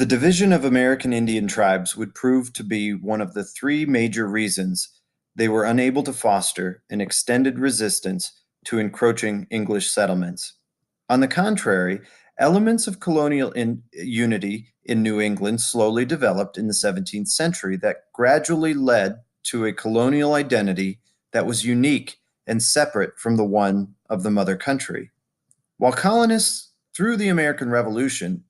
The division of American Indian tribes would prove to be one of the three major reasons they were unable to foster an extended resistance to encroaching English settlements. On the contrary, elements of colonial unity in New England slowly developed in the 17th century that gradually led to a colonial identity that was unique and separate from the one of the mother country. While colonists, through the American Revolution,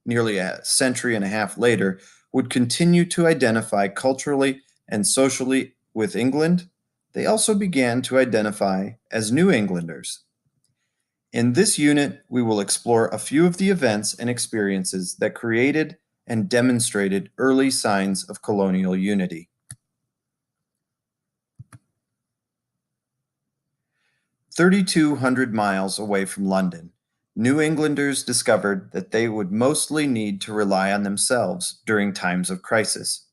nearly a century and a half later, would continue to identify culturally and socially with England, they also began to identify as New Englanders. In this unit, we will explore a few of the events and experiences that created and demonstrated early signs of colonial unity. 3,200 miles away from London, New Englanders discovered that they would mostly need to rely on themselves during times of crisis.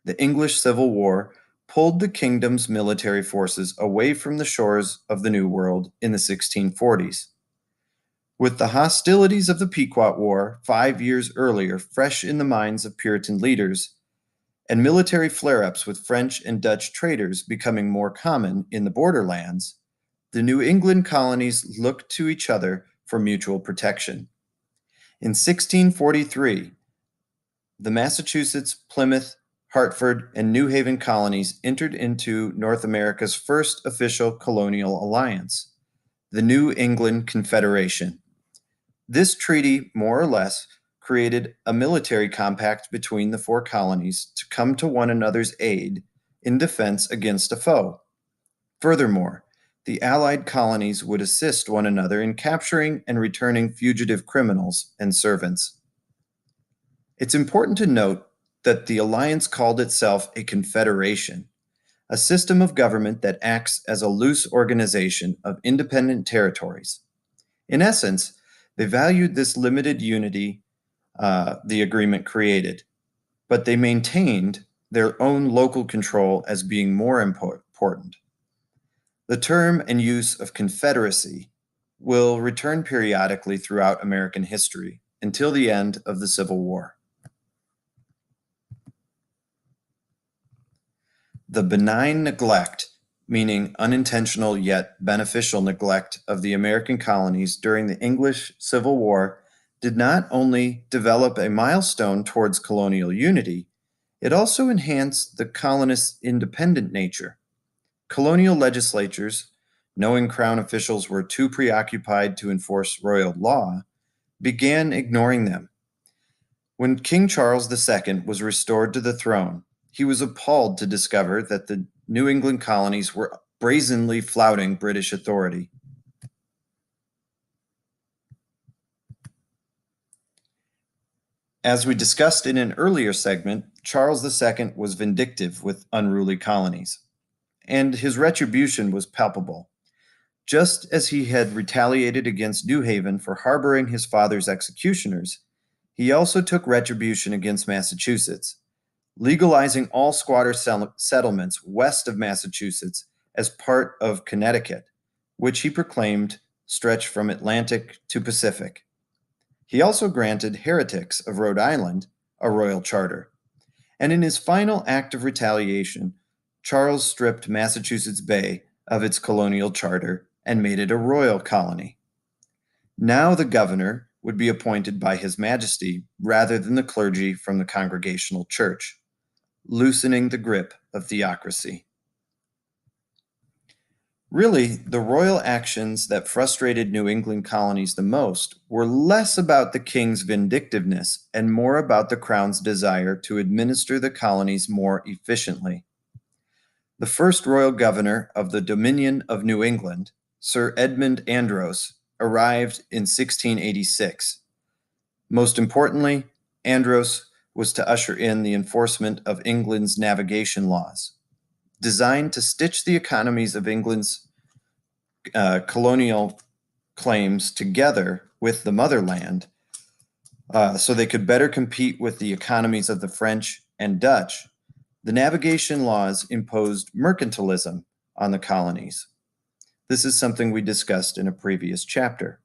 The English Civil War pulled the kingdom's military forces away from the shores of the New World in the 1640s. With the hostilities of the Pequot War 5 years earlier fresh in the minds of Puritan leaders, and military flare-ups with French and Dutch traders becoming more common in the borderlands, the New England colonies looked to each other for mutual protection. In 1643, the Massachusetts, Plymouth, Hartford, and New Haven colonies entered into North America's first official colonial alliance, the New England Confederation. This treaty, more or less, created a military compact between the four colonies to come to one another's aid in defense against a foe. Furthermore, the Allied colonies would assist one another in capturing and returning fugitive criminals and servants. It's important to note that the alliance called itself a confederation, a system of government that acts as a loose organization of independent territories. In essence, they valued this limited unity the agreement created, but they maintained their own local control as being more important. The term and use of confederacy will return periodically throughout American history until the end of the Civil War. The benign neglect, meaning unintentional yet beneficial neglect of the American colonies during the English Civil War, did not only develop a milestone towards colonial unity, it also enhanced the colonists' independent nature. Colonial legislatures, knowing Crown officials were too preoccupied to enforce royal law, began ignoring them. When King Charles II was restored to the throne, he was appalled to discover that the New England colonies were brazenly flouting British authority. As we discussed in an earlier segment, Charles II was vindictive with unruly colonies, and his retribution was palpable. Just as he had retaliated against New Haven for harboring his father's executioners, he also took retribution against Massachusetts, legalizing all squatter settlements west of Massachusetts as part of Connecticut, which he proclaimed stretched from Atlantic to Pacific. He also granted heretics of Rhode Island a royal charter. And in his final act of retaliation, Charles stripped Massachusetts Bay of its colonial charter and made it a royal colony. Now the governor would be appointed by His Majesty rather than the clergy from the Congregational Church, loosening the grip of theocracy. Really, the royal actions that frustrated New England colonies the most were less about the king's vindictiveness and more about the crown's desire to administer the colonies more efficiently. The first royal governor of the Dominion of New England, Sir Edmund Andros, arrived in 1686. Most importantly, Andros was to usher in the enforcement of England's navigation laws, designed to stitch the economies of England's colonial claims together with the motherland so they could better compete with the economies of the French and Dutch. The navigation laws imposed mercantilism on the colonies. This is something we discussed in a previous chapter.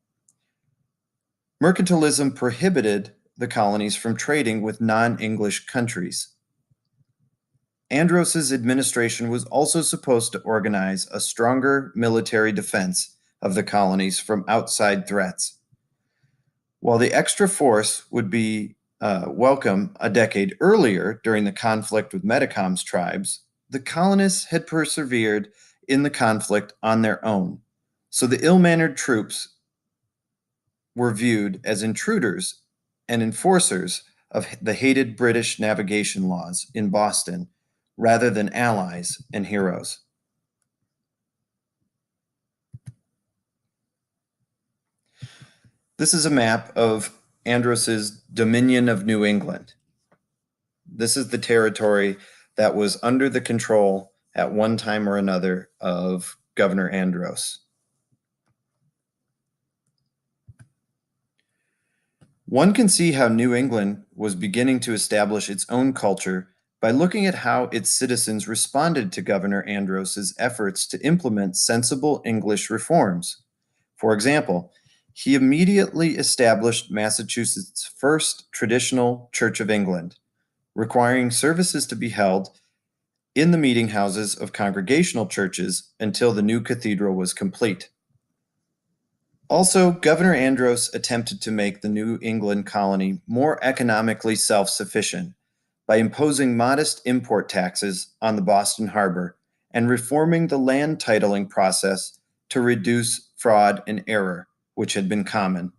Mercantilism prohibited the colonies from trading with non-English countries. Andros's administration was also supposed to organize a stronger military defense of the colonies from outside threats. While the extra force would be welcome a decade earlier during the conflict with Metacom's tribes, the colonists had persevered in the conflict on their own. So the ill-mannered troops were viewed as intruders and enforcers of the hated British navigation laws in Boston rather than allies and heroes. This is a map of Andros's Dominion of New England. This is the territory that was under the control at one time or another of Governor Andros. One can see how New England was beginning to establish its own culture by looking at how its citizens responded to Governor Andros's efforts to implement sensible English reforms. For example, he immediately established Massachusetts' first traditional Church of England, requiring services to be held in the meeting houses of congregational churches until the new cathedral was complete. Also, Governor Andros attempted to make the New England colony more economically self-sufficient by imposing modest import taxes on the Boston harbor and reforming the land titling process to reduce fraud and error, which had been common.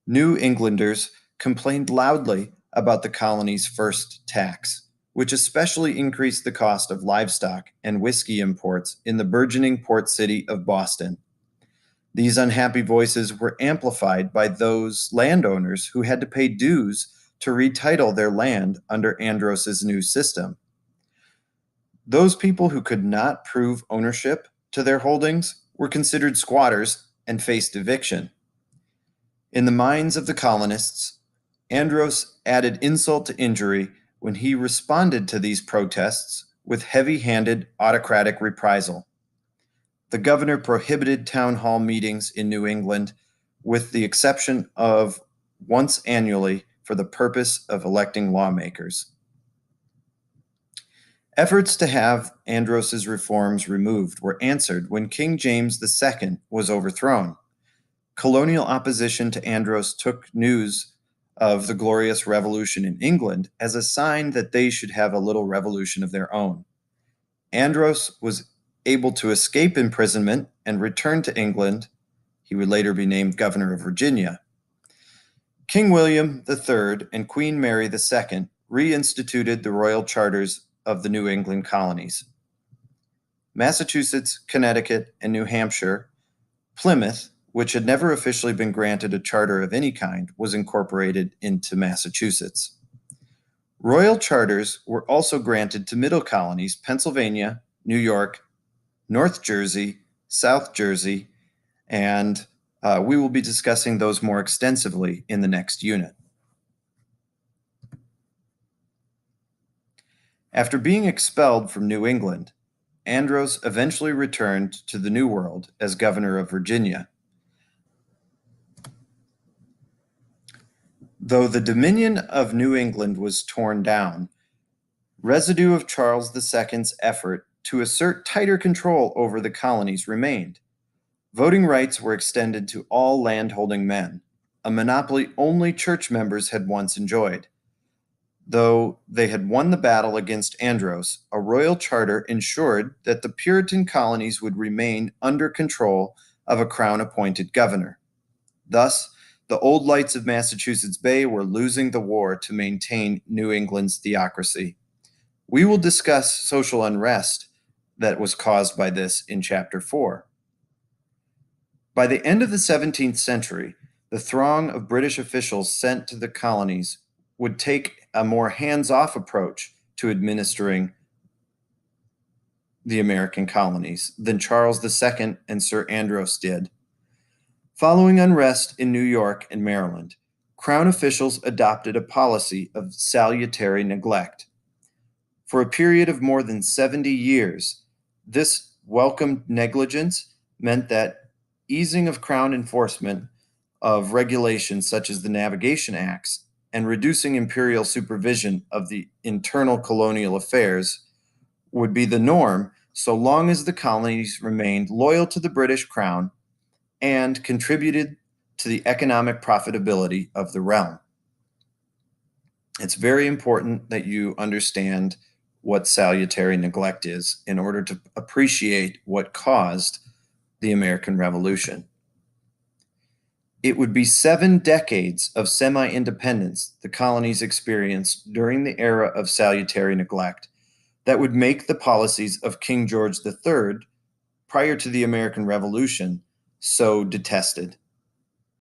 New Englanders complained loudly about the colony's first tax, which especially increased the cost of livestock and whiskey imports in the burgeoning port city of Boston. These unhappy voices were amplified by those landowners who had to pay dues to retitle their land under Andros's new system. Those people who could not prove ownership to their holdings were considered squatters and faced eviction. In the minds of the colonists, Andros added insult to injury when he responded to these protests with heavy-handed autocratic reprisal. The governor prohibited town hall meetings in New England, with the exception of once annually for the purpose of electing lawmakers. Efforts to have Andros's reforms removed were answered when King James II was overthrown. Colonial opposition to Andros took news of the glorious revolution in England as a sign that they should have a little revolution of their own. Andros was able to escape imprisonment and return to England. He would later be named governor of Virginia. King William III and Queen Mary II reinstituted the royal charters of the New England colonies. Massachusetts, Connecticut, and New Hampshire, Plymouth, which had never officially been granted a charter of any kind, was incorporated into Massachusetts. Royal charters were also granted to middle colonies, Pennsylvania, New York, North Jersey, South Jersey, and we will be discussing those more extensively in the next unit. After being expelled from New England, Andros eventually returned to the New World as governor of Virginia. Though the Dominion of New England was torn down, residue of Charles II's effort to assert tighter control over the colonies remained. Voting rights were extended to all landholding men, a monopoly only church members had once enjoyed. Though they had won the battle against Andros, a royal charter ensured that the Puritan colonies would remain under control of a crown-appointed governor. Thus, the old lights of Massachusetts Bay were losing the war to maintain New England's theocracy. We will discuss social unrest that was caused by this in Chapter 4. By the end of the 17th century, the throng of British officials sent to the colonies would take a more hands-off approach to administering the American colonies than Charles II and Sir Andros did. Following unrest in New York and Maryland, Crown officials adopted a policy of salutary neglect. For a period of more than 70 years, this welcomed negligence meant that easing of Crown enforcement of regulations such as the Navigation Acts and reducing imperial supervision of the internal colonial affairs would be the norm so long as the colonies remained loyal to the British Crown and contributed to the economic profitability of the realm. It's very important that you understand what salutary neglect is in order to appreciate what caused the American Revolution. It would be 7 decades of semi-independence the colonies experienced during the era of salutary neglect that would make the policies of King George III prior to the American Revolution so detested.